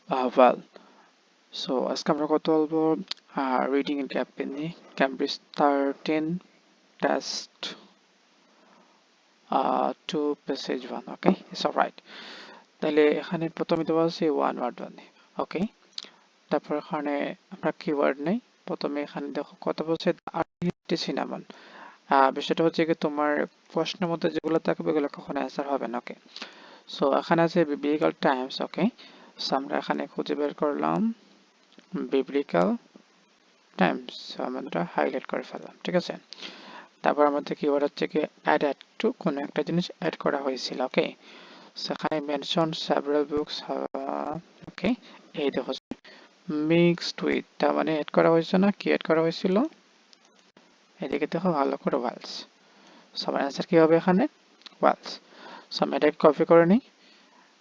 Well, so আজকে আমরা কথা বলবো রিডিং এর ক্যাম্পেইন নিয়ে। Cambridge 13 test 2 passage 1। Okay, it's alright. তাহলে এখানে প্রথমে দেওয়া আছে ওয়ান ওয়ার্ড ওয়ান। ওকে, তারপর এখানে আমরা কিওয়ার্ড নেই। প্রথমে এখানে দেখো কথা বলছে সিনামন। বিষয়টা হচ্ছে কি, তোমার প্রশ্নের মধ্যে যেগুলো থাকবে এগুলো কখনো অ্যান্সার হবে না। ওকে, সো এখানে আছে বিবলিক্যাল টাইমস। ওকে, সো আমরা এখানে খুঁজে বের করলাম বিবলিক্যাল টাইমস, আমরা হাইলাইট করে ফেললাম। ঠিক আছে, তারপর আমাদের কিওয়ার্ড হচ্ছে কি অ্যাড টু, কোনো একটা জিনিস অ্যাড করা হয়েছিল। ওকে, সেখানে মেনশন সেভারাল বুকস। ওকে, এই দেখো মিক্সড উইথ, তার মানে অ্যাড করা হয়েছে না, কি অ্যাড করা হয়েছিল, এদিকে দেখো ভালো করে ওয়ালস। সবার অ্যান্সার কি হবে এখানে, ওয়ালস। সো আমি এটাকে কপি করে নিই,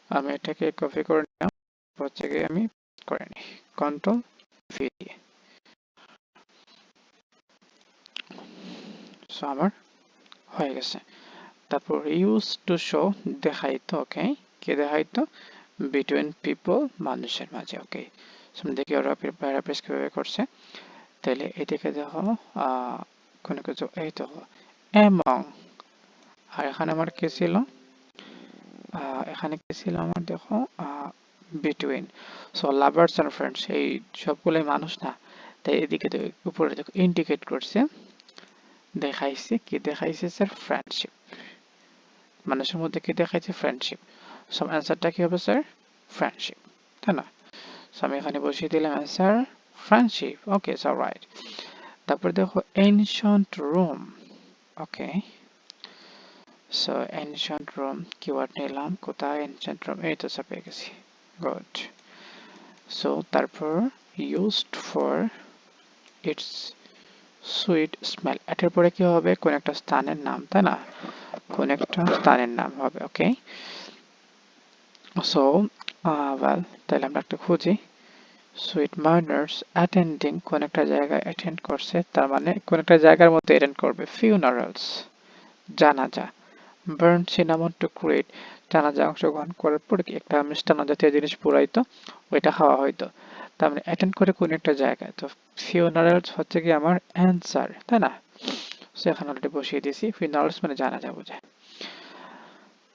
আমি এটাকে কপি করে নিলাম, হচ্ছে কি আমি করে নিই কন্ট্রোল ভি দিয়ে। সো আমার হয়ে গেছে। তারপর ইউজ টু শো, দেখাইতো। ওকে, কে দেখাইতো, বিটুইন পিপল, মানুষের মাঝে। ওকে, দেখি ওরা প্যারাফ্রেজ কিভাবে করছে। তাহলে এদিকে দেখো কোনো কিছু, এই তো এমং, আর এখানে আমার কি ছিল, এখানে কি ছিল আমার, দেখো between. So lovers and friends, এই সবগুলোই মানুষ না, তাই এদিকে উপরে দেখো ইন্ডিকেট করছে, দেখাইছে কি, দেখাইছে স্যার ফ্রেন্ডশিপ। মানুষের মধ্যে কি দেখাইছে, ফ্রেন্ডশিপ। সো অ্যান্সারটা কি হবে স্যার, ফ্রেন্ডশিপ, তাই না? সো আমি এখানে বসিয়ে দিলাম অ্যান্সার ফ্রেন্ডশিপ। ওকে, সো রাইট। তারপর দেখো এনশিয়েন্ট রোম। ওকে, সো এনশিয়েন্ট রোম কিওয়ার্ড নিলাম, কোথায় এনশিয়েন্ট রোম, এই তো পেয়ে গেছি, গুড। সো তারপর used for its sweet smell, এটার পরে কি হবে, কোন একটা স্থানের নাম, তাই না? কোন একটা স্থানের নাম হবে। ওকে, সো ওয়েল, তাহলে আমরা একটা খুঁজি। সুইট মার্নার্স অ্যাটেন্ডিং, কোন একটা জায়গায় অ্যাটেন্ড করছে, তার মানে কোন একটা জায়গার মধ্যে অ্যাটেন্ড করবে। ফিউনারালস, জানাজা। বার্ন সিনামন টু ক্রিয়েট, জানাজা অংশগ্রহণ করার পর কি একটা মিষ্টান্ন জাতীয় জিনিস পুরাইতো, ওইটা খাওয়া হইতো। তার মানে অ্যাটেন্ড করে কোন একটা জায়গায়, তো ফিউনারালস হচ্ছে কি আমার অ্যান্সার, তাই না? সো এখানে অলরেডি বসিয়ে দিয়েছি, ফিউনারালস মানে জানাজা বোঝায়।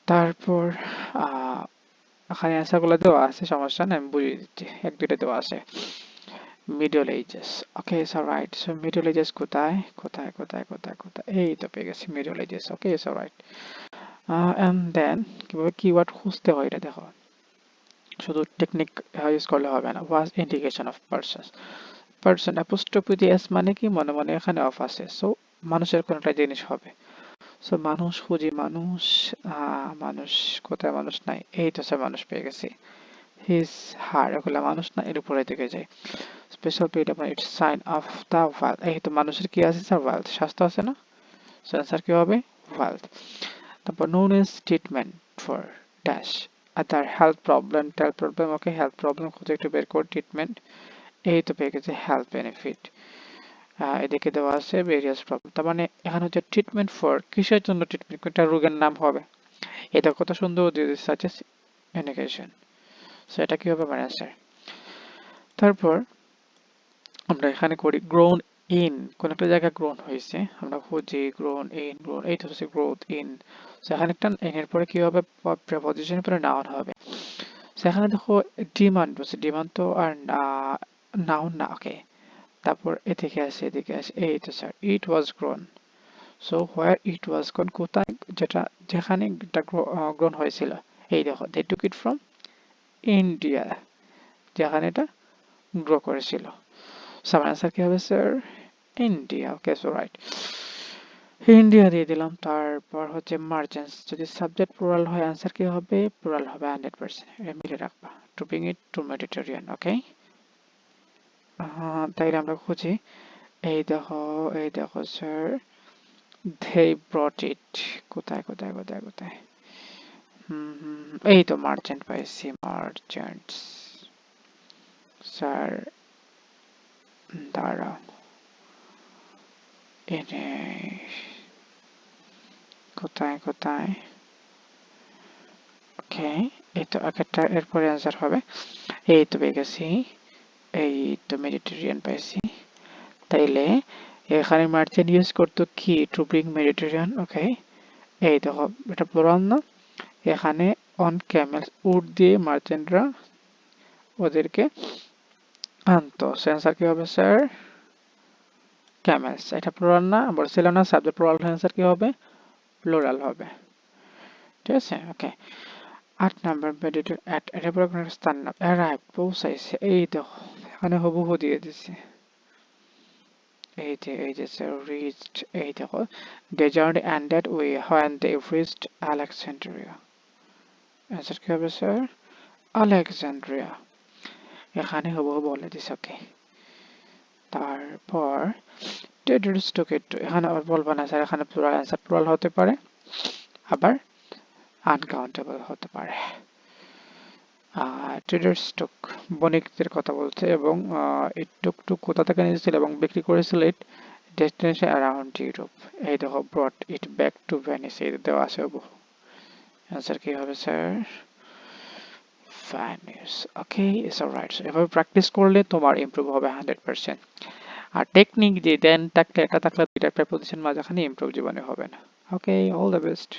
তারপর আহ এখানে অ্যান্সার গুলো দেওয়া আছে, সমস্যা নেই, আমি বুঝিয়ে দিচ্ছি, এক দুইটা দেওয়া আছে। Middle ages. Okay, so right. So middle ages কোথায় কোথায় কোথায় কোথায় কোথায়, এই তো পেয়ে গেছি middle ages. Okay, so right. And then কিভাবে কিওয়ার্ড খুঁজতে হয় এটা দেখো, শুধু টেকনিক ইউজ করলে হবে না। ওয়াজ ইন্ডিকেশন অফ পারসন, পারসন অ্যাপোস্ট্রোফি দিয়ে এস মানে কি, মনে মনে এখানে অফ আছে, সো মানুষের কোন একটা জিনিস হবে। সো মানুষ খুঁজি, মানুষ, মানুষ কোথায়, মানুষ নাই, এই তো স্যার মানুষ পেয়ে গেছি। হিজ, হার, এগুলো মানুষ না, এর উপরে দিকে যাই। স্পেশাল পিরিয়ড আপনার it's sign of the wealth, এই তো মানুষের কি আছে স্যার, ওয়েলথ, স্বাস্থ্য আছে না, সো অ্যান্সার কি হবে, ওয়েলথ। তারপর known as treatment for dash, তার হেলথ প্রবলেম, হেলথ প্রবলেম। ওকে, হেলথ প্রবলেম খুঁজে একটু বের কর, ট্রিটমেন্ট, এই তো পেয়ে গেছে হেলথ বেনিফিট। এদিকে দেওয়া আছে ভেরিয়াস প্রবলেম, তার মানে এখানে হচ্ছে ট্রিটমেন্ট ফর, কিসের জন্য ট্রিটমেন্ট, কোনটা রোগের নাম হবে, এটা কত সুন্দর দিয়ে দিচ্ছে, সাচ এস ইন্ডিকেশন। সো এটা কি হবে আমার অ্যান্সার। তারপর আমরা এখানে করি গ্রোন ইন, কোন একটা জায়গায় গ্রোন হয়েছে, আমরা খুঁজি গ্রোন ইন, গ্রোন, এই তো হচ্ছে গ্রোথ ইন। সেখানে একটা ইন এর পরে কি হবে, প্রেপোজিশনের পরে নাউন হবে। সেখানে দেখো ডিমান্ড বলছে, ডিমান্ড তো আর নাউন না। ওকে, তারপর এদিকে আসে, এদিকে আসে, এই তো স্যার ইট ওয়াজ গ্রোন। সো হোয়ার ইট ওয়াজ গ্রোন, কোথায়, যেটা, যেখানে এটা গ্রোন হয়েছিল, এই দেখো দে টুক ইট ফ্রম ইন্ডিয়া, যেখানে এটা গ্রো করেছিল। সো আমার অ্যান্সার কি হবে স্যার, ইন্ডিয়া। ওকে, সো রাইট, ইন্ডিয়া দিয়ে দিলাম। তারপর হচ্ছে মার্চেন্টস, যদি সাবজেক্ট প্লুরাল হয় অ্যান্সার কি হবে, প্লুরাল হবে 100%, এটা মিলে রাখবা, to bring it to Mediterranean. Okay, তাইলে আমরা খুঁজি, এই দেখো, এই দেখো স্যার, they brought it, কোথায় কোথায় কোথায় কোথায়, এই তো মার্চেন্ট পাইছি, মার্চেন্টস, স্যার দাঁড়াও, এনে কোথায় কোথায়, ওকে, এই তো একটা, এরপরে অ্যান্সার হবে, এই তো পেয়ে গেছি, এই তো মেডিটেরিয়ান পাইছি। তাইলে এখানে মার্চেন্ট ইউজ করতো কি, টু ব্রিং মেডিটেরিয়ান। ওকে, এই দেখো এটা প্লুরাল না, এখানে অন ক্যামেলস, উট দিয়ে মার্চেন্টরা ওদেরকে আনতো। সেন্সার কি হবে স্যার? ক্যামেলস। এটা প্লুরাল না, বলছিল না সাবজেক্ট প্লুরাল, সেন্সার কি হবে? প্লুরাল হবে। ঠিক আছে, ওকে। 8 নাম্বার মেডিটের অ্যাট, এটা পরে কোনো স্থান না, অ্যারাইভ পৌঁছাইছে। এই দেখো এখানে হুবহু দিয়ে দিছে, এই যে স্যার রিচড, এই দেখো the journey ended when they reached Alexandria. Answer কি হবে স্যার? আলেকজান্দ্রিয়া। এখানে হুবহু বলে দিছে। ওকে, তারপর ট্রেডার্স টুক ইট, এখানে আবার বলবো না স্যার, এখানে প্লুরাল, অ্যান্সার প্লুরাল হতে পারে, আবার আনকাউন্টেবল হতে পারে। ট্রেডার্স টুক বণিকদের কথা বলছে, এবং এই টুকটুক কোথা থেকে নিয়েছিল এবং বিক্রি করেছিল ইট ডেস্টিনেশন অ্যারাউন্ড ইউরোপ। এই দেখো ব্রট ইট ব্যাক টু ভেনিস, এই দেওয়া আছে হুবহু। অ্যান্সার কি হবে sir? Venice. Okay, it's alright. এভাবে প্র্যাকটিস করলে তোমার ইমপ্রুভ হবে 100%। আর টেকনিক দিয়ে দেন থাকলে, এটা থাকলে দুইটা প্রেপোজিশন মাঝখানে ইমপ্রুভ জীবনে হবে না। ওকে, অল দ্য বেস্ট।